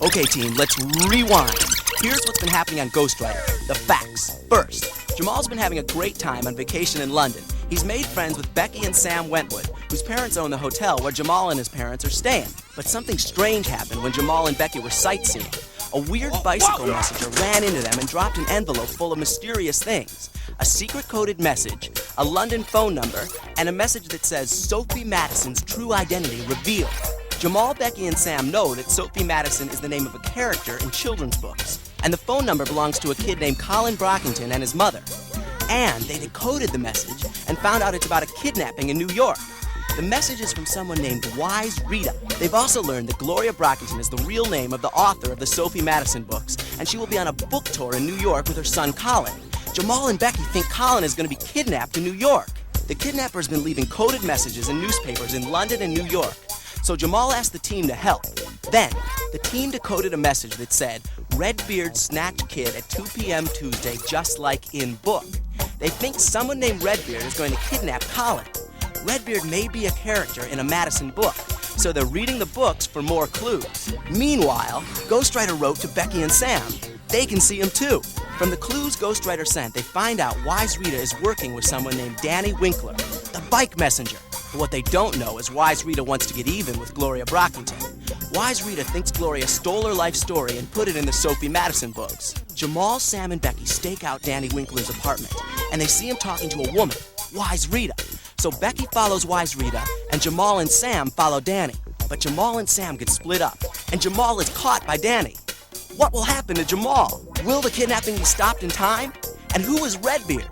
Okay, team, let's rewind. Here's what's been happening on Ghostwriter. The facts. First, Jamal's been having a great time on vacation in London. He's made friends with Becky and Sam Wentwood, whose parents own the hotel where Jamal and his parents are staying. But something strange happened when Jamal and Becky were sightseeing. A weird bicycle messenger ran into them and dropped an envelope full of mysterious things. A secret-coded message, a London phone number, and a message that says Sophie Madison's true identity revealed. Jamal, Becky, and Sam know that Sophie Madison is the name of a character in children's books, and the phone number belongs to a kid named Colin Brockington and his mother. And they decoded the message and found out it's about a kidnapping in New York. The message is from someone named Wise Rita. They've also learned that Gloria Brockington is the real name of the author of the Sophie Madison books, and she will be on a book tour in New York with her son Colin. Jamal and Becky think Colin is going to be kidnapped in New York. The kidnapper has been leaving coded messages in newspapers in London and New York. So Jamal asked the team to help. Then, the team decoded a message that said, Redbeard snatched kid at 2 p.m. Tuesday, just like in book. They think someone named Redbeard is going to kidnap Colin. Redbeard may be a character in a Madison book, so they're reading the books for more clues. Meanwhile, Ghostwriter wrote to Becky and Sam. They can see him too. From the clues Ghostwriter sent, they find out Wise Rita is working with someone named Danny Winkler, the bike messenger. But what they don't know is Wise Rita wants to get even with Gloria Brockington. Wise Rita thinks Gloria stole her life story and put it in the Sophie Madison books. Jamal, Sam, and Becky stake out Danny Winkler's apartment, and they see him talking to a woman, Wise Rita. So Becky follows Wise Rita, and Jamal and Sam follow Danny. But Jamal and Sam get split up, and Jamal is caught by Danny. What will happen to Jamal? Will the kidnapping be stopped in time? And who is Redbeard?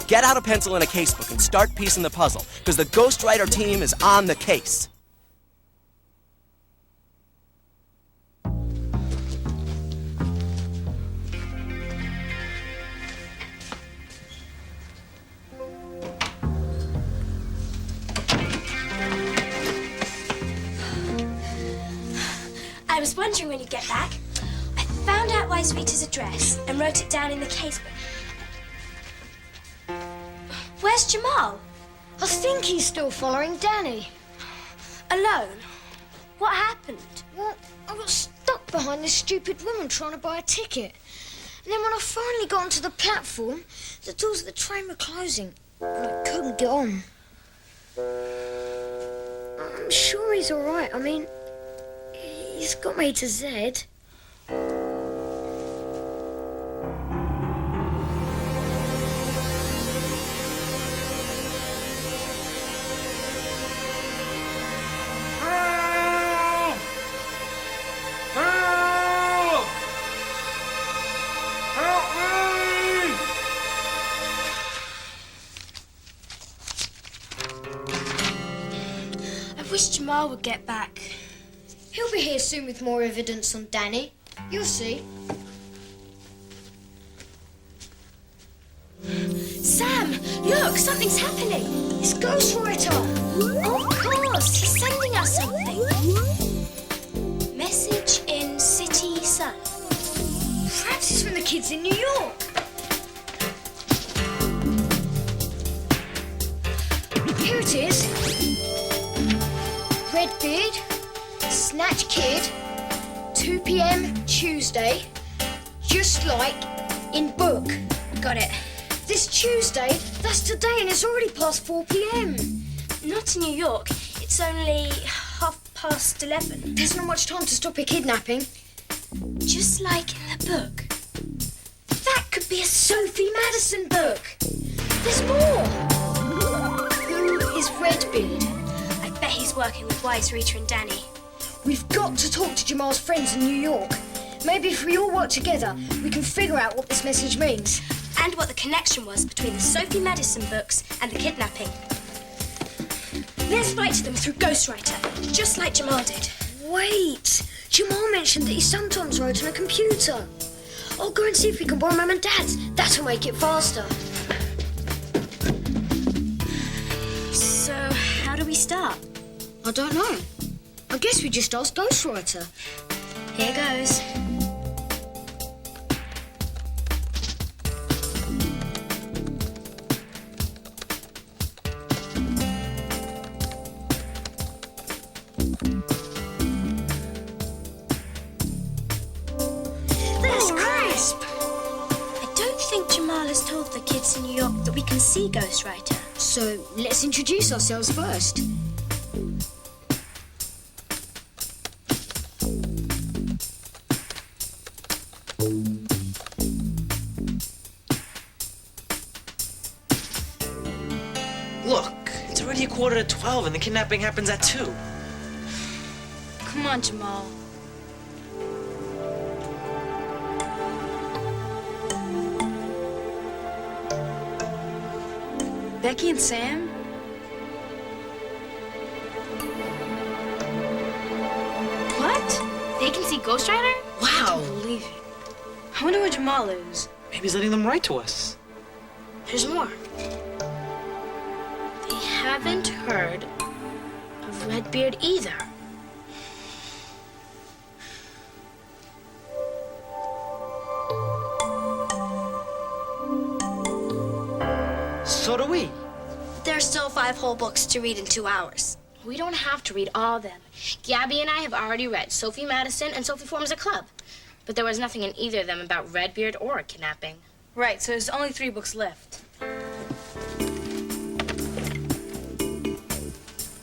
Get out a pencil and a casebook and start piecing the puzzle, because the Ghostwriter team is on the case. I was wondering when you'd get back. I found out Wise Rita's address and wrote it down in the casebook. Where's Jamal? I think he's still following Danny. Alone? What happened? Well, I got stuck behind this stupid woman trying to buy a ticket. And then when I finally got onto the platform, the doors of the train were closing, and I couldn't get on. I'm sure he's all right. I mean, he's got me to Z. I wish Jamal would get back. He'll be here soon with more evidence on Danny. You'll see. Sam, look, something's happening. It's Ghostwriter. Of course, he's sending us something. Message in City Sun. Perhaps it's from the kids in New York. Here it is. Redbeard, snatch kid, 2 p.m. Tuesday, just like in book. Got it. This Tuesday, that's today, and it's already past 4 p.m. Not in New York. It's only 11:30. There's not much time to stop a kidnapping. Just like in the book. That could be a Sophie Madison book. There's more. Who is Redbeard? I bet he's working with Wise Rita and Danny. We've got to talk to Jamal's friends in New York. Maybe if we all work together, we can figure out what this message means. And what the connection was between the Sophie Madison books and the kidnapping. Let's write to them through Ghostwriter, just like Jamal did. Wait! Jamal mentioned that he sometimes wrote on a computer. I'll go and see if we can borrow Mum and Dad's. That'll make it faster. So, how do we start? I don't know. I guess we just ask Ghostwriter. Here goes. place in New York that we can see Ghostwriter. So let's introduce ourselves first. Look, it's already 11:45 and the kidnapping happens at 2. Come on, Jamal. Becky and Sam? What? They can see Ghostwriter? I don't believe it. I wonder where Jamal is. Maybe he's letting them write to us. There's more. They haven't heard of Redbeard either. So do we. There are still 5 whole books to read in 2 hours. We don't have to read all of them. Gabby and I have already read Sophie Madison and Sophie Forms a Club. But there was nothing in either of them about Redbeard or a kidnapping. Right, so there's only 3 books left.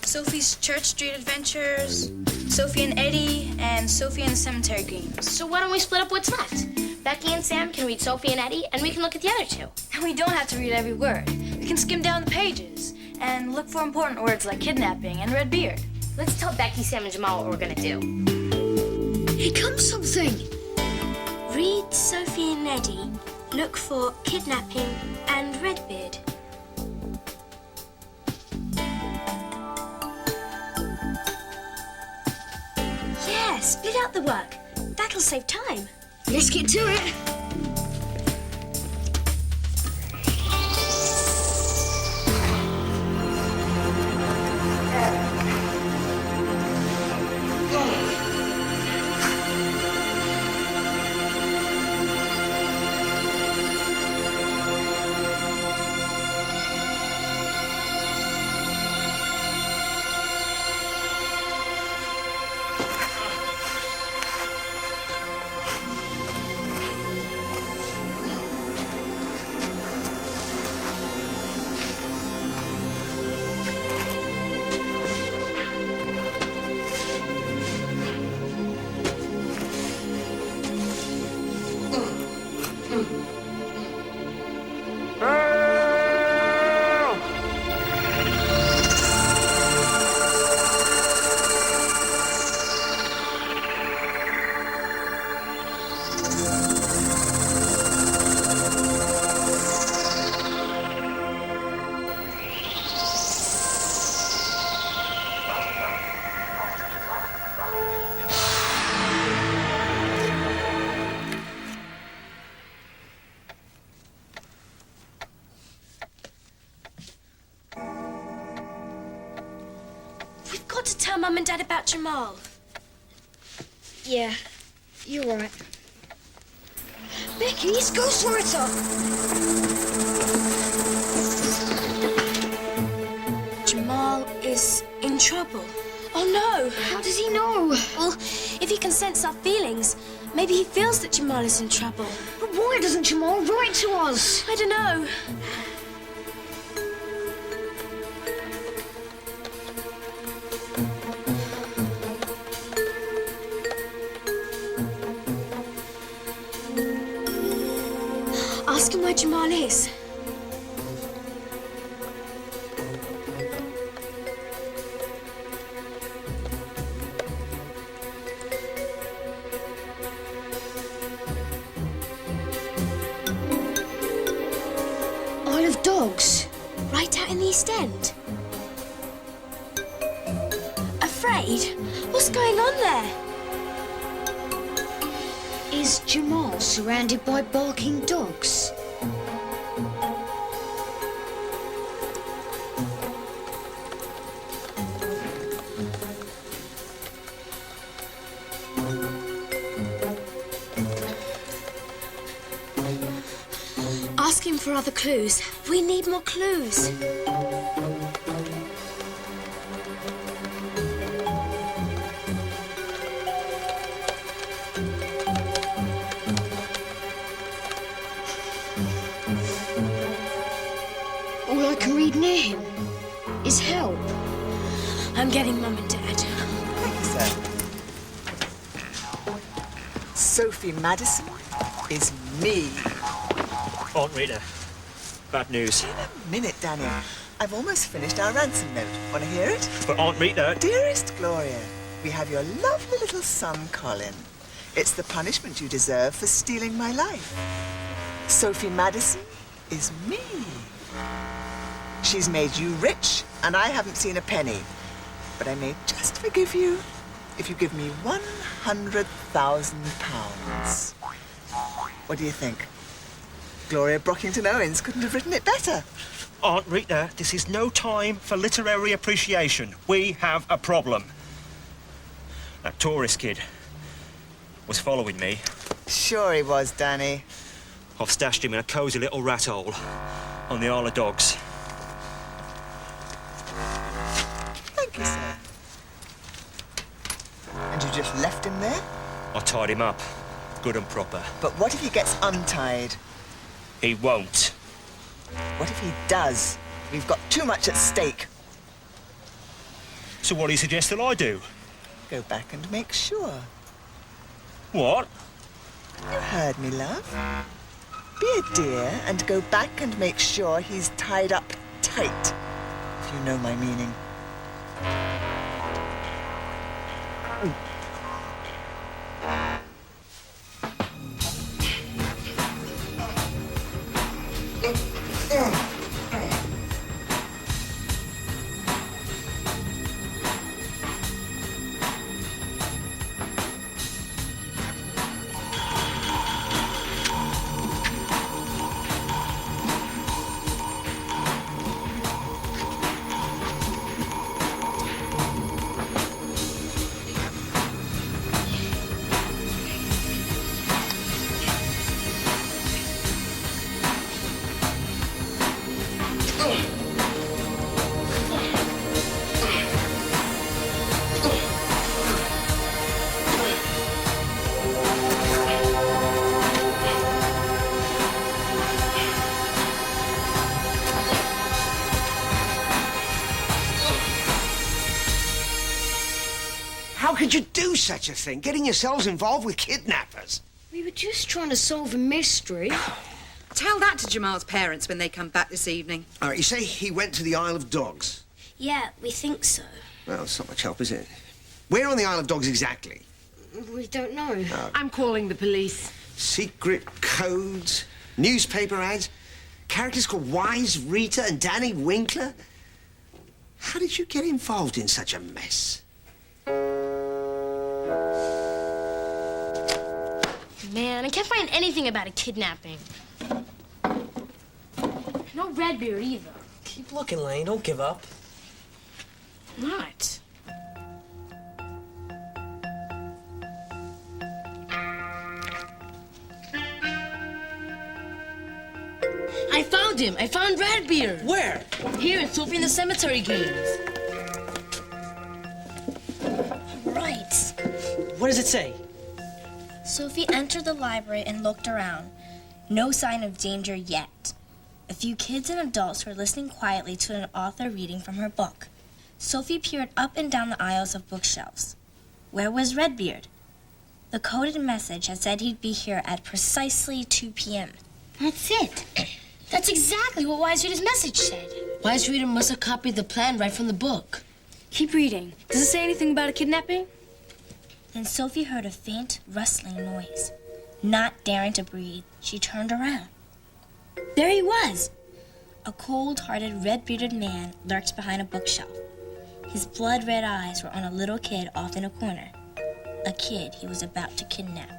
Sophie's Church Street Adventures, Sophie and Eddie, and Sophie and the Cemetery Games. So why don't we split up what's left? Becky and Sam can read Sophie and Eddie, and we can look at the other 2. And we don't have to read every word. We can skim down the pages and look for important words like kidnapping and Redbeard. Let's tell Becky, Sam, and Jamal what we're gonna do. Here comes something. Read Sophie and Eddie, look for kidnapping and Redbeard. Yeah, split out the work. That'll save time. Let's get to it. We've got to tell Mum and Dad about Jamal. Yeah, you're right. Becky, it's Ghostwriter! Jamal is in trouble. Oh no! How does he know? Well, if he can sense our feelings, maybe he feels that Jamal is in trouble. But why doesn't Jamal write to us? I don't know. Ask him where Jamal is. Isle of Dogs. Right out in the East End. Afraid? What's going on there? Is Jamal surrounded by barking dogs? Ask him for other clues. We need more clues. need near him is help. I'm getting Mum and Dad. Thank you, sir. Sophie Madison is me. Aunt Rita, bad news. In a minute, Danny. I've almost finished our ransom note. Want to hear it? But Aunt Rita... Dearest Gloria, we have your lovely little son, Colin. It's the punishment you deserve for stealing my life. Sophie Madison is me. She's made you rich, and I haven't seen a penny. But I may just forgive you if you give me £100,000. What do you think? Gloria Brockington-Owens couldn't have written it better. Aunt Rita, this is no time for literary appreciation. We have a problem. That tourist kid was following me. Sure he was, Danny. I've stashed him in a cosy little rat hole on the Isle of Dogs. Thank you, sir. And you just left him there? I tied him up, good and proper. But what if he gets untied? He won't. What if he does? We've got too much at stake. So what do you suggest that I do? Go back and make sure. What? You heard me, love. Be a dear and go back and make sure he's tied up tight, if you know my meaning. How could you do such a thing, getting yourselves involved with kidnappers? We were just trying to solve a mystery. Tell that to Jamal's parents when they come back this evening. All right, you say he went to the Isle of Dogs? Yeah, we think so. Well, it's not much help, is it? Where on the Isle of Dogs exactly? We don't know. I'm calling the police. Secret codes, newspaper ads, characters called Wise, Rita, and Danny Winkler? How did you get involved in such a mess? Man, I can't find anything about a kidnapping. No Redbeard either. Keep looking, Lane. Don't give up. What? I found him. I found Redbeard. Where? Here at Sophie in the cemetery games. Right. What does it say? Sophie entered the library and looked around. No sign of danger yet. A few kids and adults were listening quietly to an author reading from her book. Sophie peered up and down the aisles of bookshelves. Where was Redbeard? The coded message had said he'd be here at precisely 2 p.m. That's it. That's exactly what Wise Reader's message said. Wise Reader must have copied the plan right from the book. Keep reading. Does it say anything about a kidnapping? Then Sophie heard a faint, rustling noise. Not daring to breathe, she turned around. There he was! A cold-hearted, red-bearded man lurked behind a bookshelf. His blood-red eyes were on a little kid off in a corner. A kid he was about to kidnap.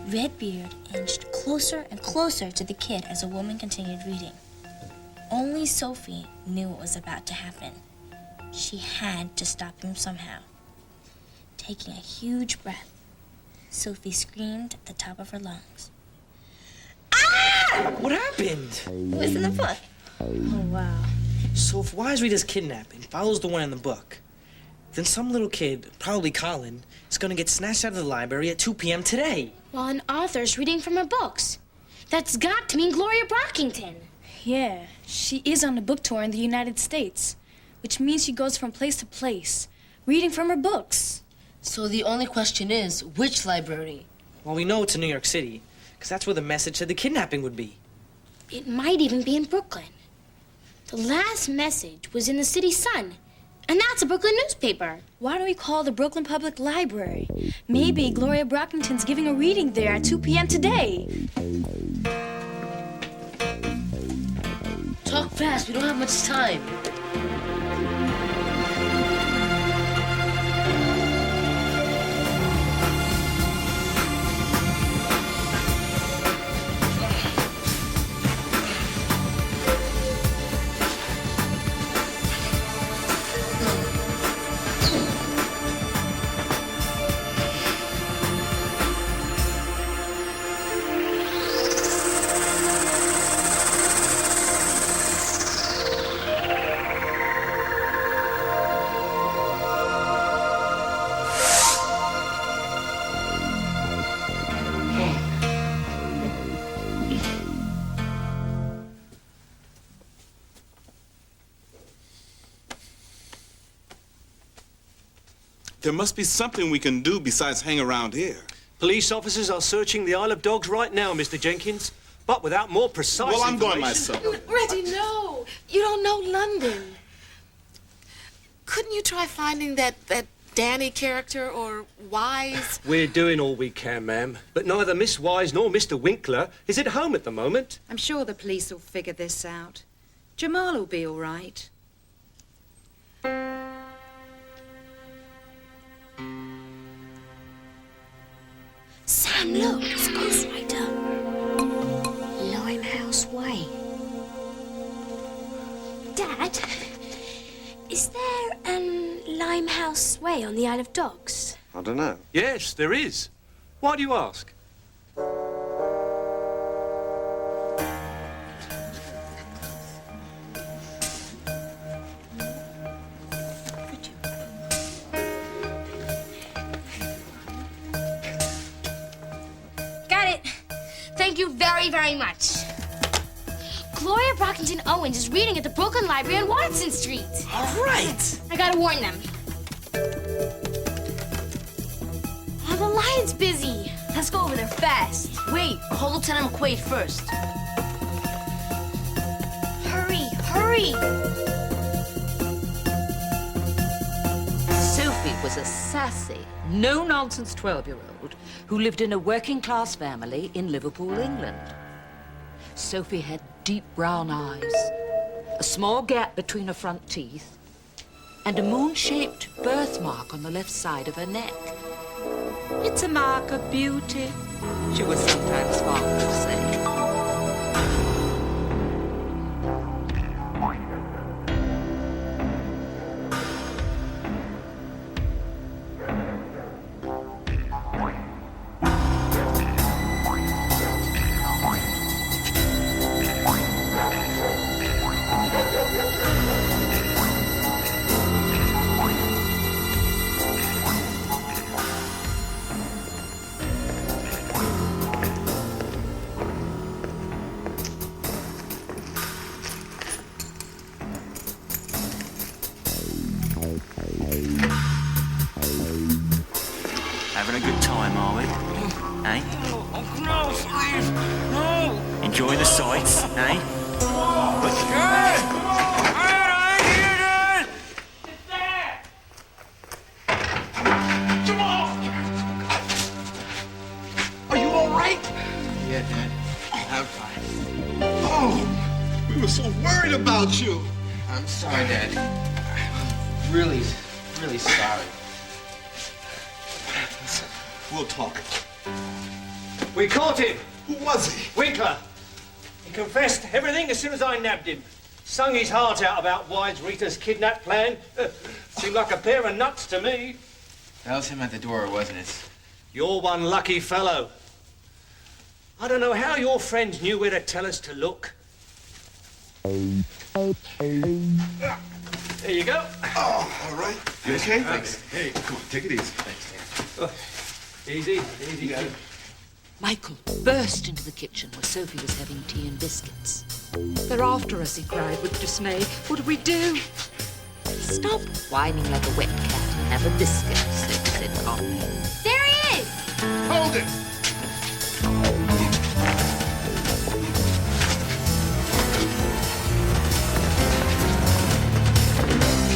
Redbeard inched closer and closer to the kid as the woman continued reading. Only Sophie knew what was about to happen. She had to stop him somehow. Taking a huge breath, Sophie screamed at the top of her lungs. Ah! What happened? It was in the book. Oh, wow. So if Wise Reader's kidnapping follows the one in the book, then some little kid, probably Colin, is going to get snatched out of the library at 2 p.m. today. While an author's reading from her books. That's got to mean Gloria Brockington. Yeah, she is on a book tour in the United States, which means she goes from place to place, reading from her books. So the only question is, which library? Well, we know it's in New York City, because that's where the message said the kidnapping would be. It might even be in Brooklyn. The last message was in the City Sun, and that's a Brooklyn newspaper. Why don't we call the Brooklyn Public Library? Maybe Gloria Brockington's giving a reading there at 2 p.m. today. Talk fast, we don't have much time. There must be something we can do besides hang around here. Police officers are searching the Isle of Dogs right now, Mr. Jenkins, but without more precise Well, I'm going information. myself. Reggie, no. You don't know London. Couldn't you try finding that Danny character or Wise? We're doing all we can, ma'am, but neither Miss Wise nor Mr. Winkler is at home at the moment. I'm sure the police will figure this out. Jamal will be all right. Sam, look, it's Ghostwriter. Limehouse Way. Dad, is there an Limehouse Way on the Isle of Dogs? I don't know. Yes, there is. Why do you ask? Got it. Thank you very, very much. Gloria Brockington Owens is reading at the Brooklyn Library on Watson Street. All right. I gotta warn them. Oh, the line's busy. Let's go over there fast. Wait, call Lieutenant McQuaid first. Hurry, hurry. Sophie was a sassy, no-nonsense 12-year-old who lived in a working-class family in Liverpool, England. Sophie had deep brown eyes, a small gap between her front teeth, and a moon-shaped birthmark on the left side of her neck. It's a mark of beauty, she was sometimes fond of saying. Having a good time, are we? Eh? No, please. No. Enjoying the sights, eh? Are you all right? Yeah, Dad. I'm fine. Oh, we were so worried about you. I'm sorry, Dad. I'm really sorry. We'll talk. We caught him. Who was he? Winkler. He confessed everything as soon as I nabbed him. Sung his heart out about Wise Rita's kidnap plan. Seemed like a pair of nuts to me. That was him at the door, wasn't it? You're one lucky fellow. I don't know how your friends knew where to tell us to look. There you go. Oh, all right. You okay? Thanks. Hey, come on, take it easy. Thanks, Dad. Easy, easy. Michael burst into the kitchen where Sophie was having tea and biscuits. They're after us, he cried with dismay. What do we do? Stop whining like a wet cat and have a biscuit, Sophie said calmly. There he is! Hold it!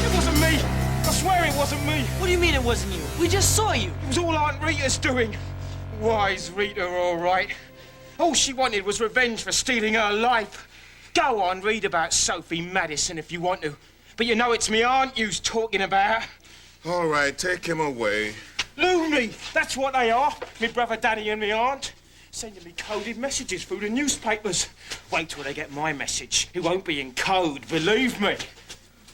It wasn't me! I swear it wasn't me! What do you mean it wasn't you? We just saw you. It was all Aunt Rita's doing. Wise Rita, all right. All she wanted was revenge for stealing her life. Go on, read about Sophie Madison if you want to. But you know it's me aunt you's talking about. All right, take him away. Loony! That's what they are, me brother Danny and me aunt. Sending me coded messages through the newspapers. Wait till they get my message. It won't be in code, believe me.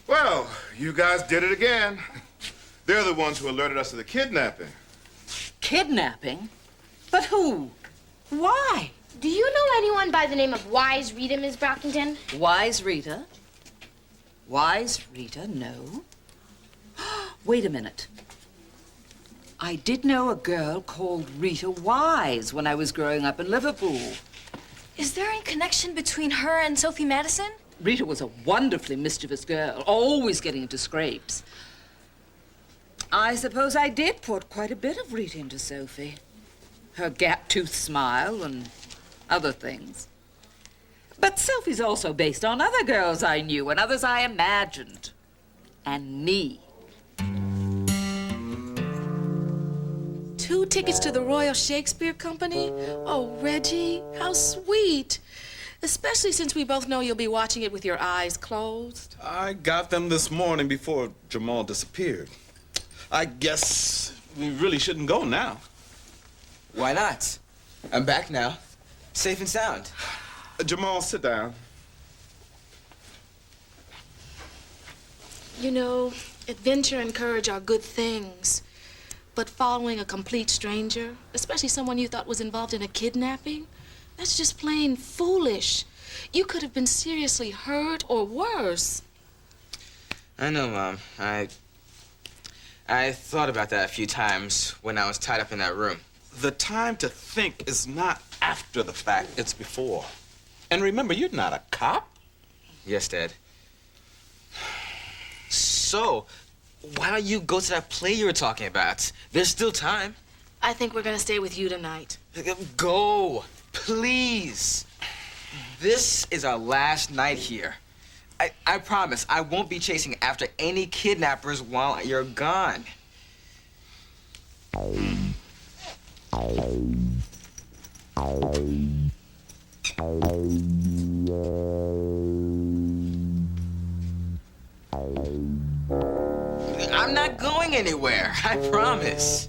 Well, you guys did it again. They're the ones who alerted us to the kidnapping. Kidnapping? But who? Why? Do you know anyone by the name of Wise Rita, Miss Brockington? Wise Rita? Wise Rita? No. Wait a minute. I did know a girl called Rita Wise when I was growing up in Liverpool. Is there any connection between her and Sophie Madison? Rita was a wonderfully mischievous girl, always getting into scrapes. I suppose I did put quite a bit of Rita into Sophie. Her gap-toothed smile and other things. But Sophie's also based on other girls I knew and others I imagined. And me. 2 tickets to the Royal Shakespeare Company? Oh, Reggie, how sweet. Especially since we both know you'll be watching it with your eyes closed. I got them this morning before Jamal disappeared. I guess we really shouldn't go now. Why not? I'm back now. Safe and sound. Jamal, sit down. You know, adventure and courage are good things. But following a complete stranger, especially someone you thought was involved in a kidnapping, that's just plain foolish. You could have been seriously hurt or worse. I know, Mom. I thought about that a few times when I was tied up in that room. The time to think is not after the fact, it's before. And remember, you're not a cop. Yes, Dad. So, why don't you go to that play you were talking about? There's still time. I think we're gonna stay with you tonight. Go, please. This is our last night here. I promise I won't be chasing after any kidnappers while you're gone. I'm not going anywhere, I promise.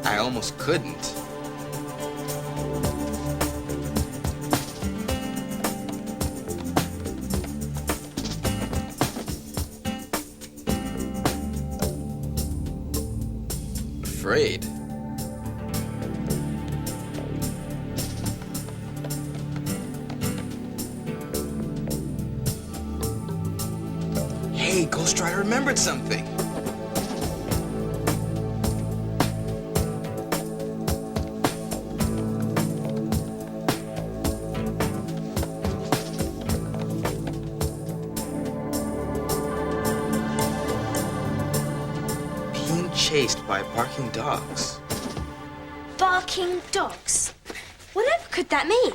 I almost couldn't. Afraid? Hey, Ghostwriter remembered something. Chased by barking dogs. Barking dogs? Whatever could that mean?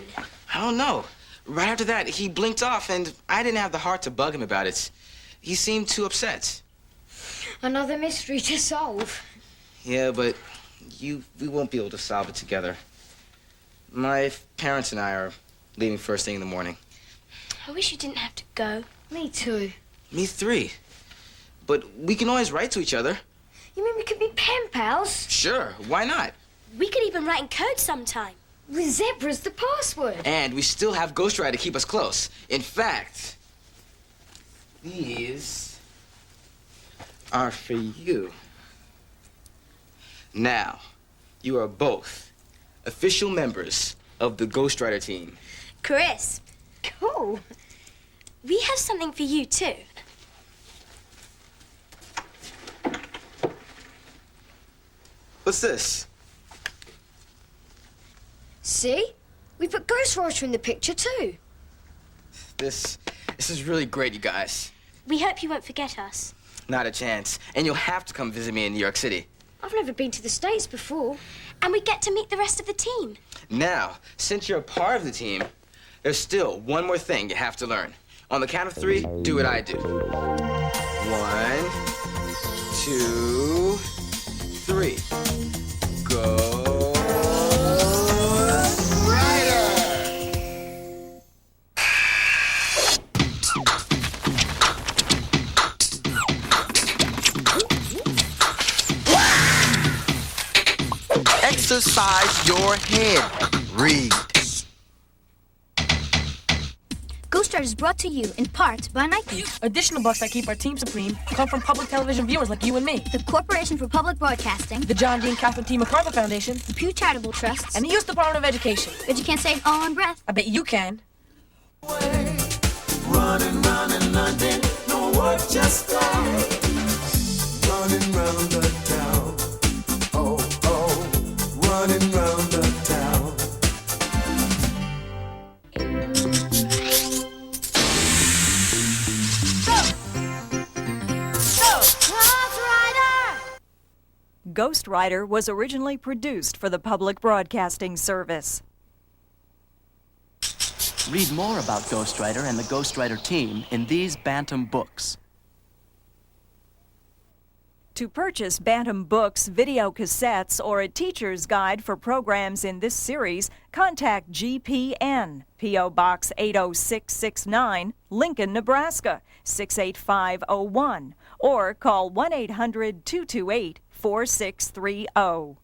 I don't know. Right after that, he blinked off, and I didn't have the heart to bug him about it. He seemed too upset. Another mystery to solve. Yeah, but we won't be able to solve it together. My parents and I are leaving first thing in the morning. I wish you didn't have to go. Me too. Me three. But we can always write to each other. You mean we could be pen pals? Sure, why not? We could even write in code sometime. With zebras the password. And we still have Ghostwriter to keep us close. In fact, these are for you. Now, you are both official members of the Ghostwriter team. Chris, cool. We have something for you, too. What's this? See? We put Ghostwriter in the picture, too. This is really great, you guys. We hope you won't forget us. Not a chance. And you'll have to come visit me in New York City. I've never been to the States before. And we get to meet the rest of the team. Now, since you're a part of the team, there's still one more thing you have to learn. On the count of 3, do what I do. 1, 2, 3. Go. Exercise your head. Read. Ghostwriter is brought to you in part by Nike. Additional bucks that keep our team supreme come from public television viewers like you and me. The Corporation for Public Broadcasting. The John D. and Catherine T. MacArthur Foundation. The Pew Charitable Trusts. And the U.S. Department of Education. Bet you can't say it all in breath. I bet you can. Running round in London, no work, just fly. Running round the town. Oh, oh, running round the town. Ghostwriter was originally produced for the Public Broadcasting Service. Read more about Ghostwriter and the Ghostwriter team in these Bantam books. To purchase Bantam books, videocassettes, or a teacher's guide for programs in this series, contact GPN, P.O. Box 80669, Lincoln, Nebraska, 68501, or call 1-800-228-4630.